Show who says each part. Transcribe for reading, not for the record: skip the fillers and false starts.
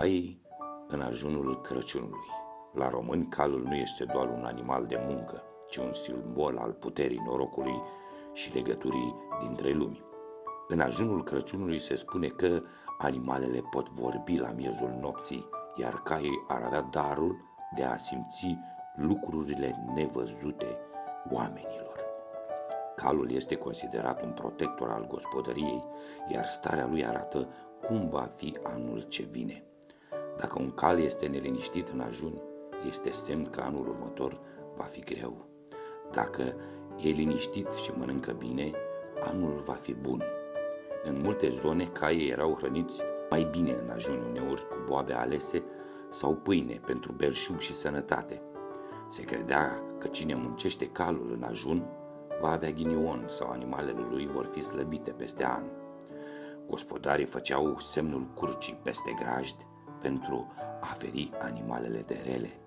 Speaker 1: Ai în ajunul Crăciunului. La români, calul nu este doar un animal de muncă, ci un simbol al puterii, norocului și legăturii dintre lumi. În ajunul Crăciunului se spune că animalele pot vorbi la miezul nopții, iar caii ar avea darul de a simți lucrurile nevăzute oamenilor. Calul este considerat un protector al gospodăriei, iar starea lui arată cum va fi anul ce vine. Dacă un cal este neliniștit în ajun, este semn că anul următor va fi greu. Dacă e liniștit și mănâncă bine, anul va fi bun. În multe zone, caii erau hrăniți mai bine în ajun, uneori cu boabe alese sau pâine pentru belșug și sănătate. Se credea că cine muncește calul în ajun va avea ghinion sau animalele lui vor fi slăbite peste an. Gospodarii făceau semnul crucii peste grajd pentru a feri animalele de rele.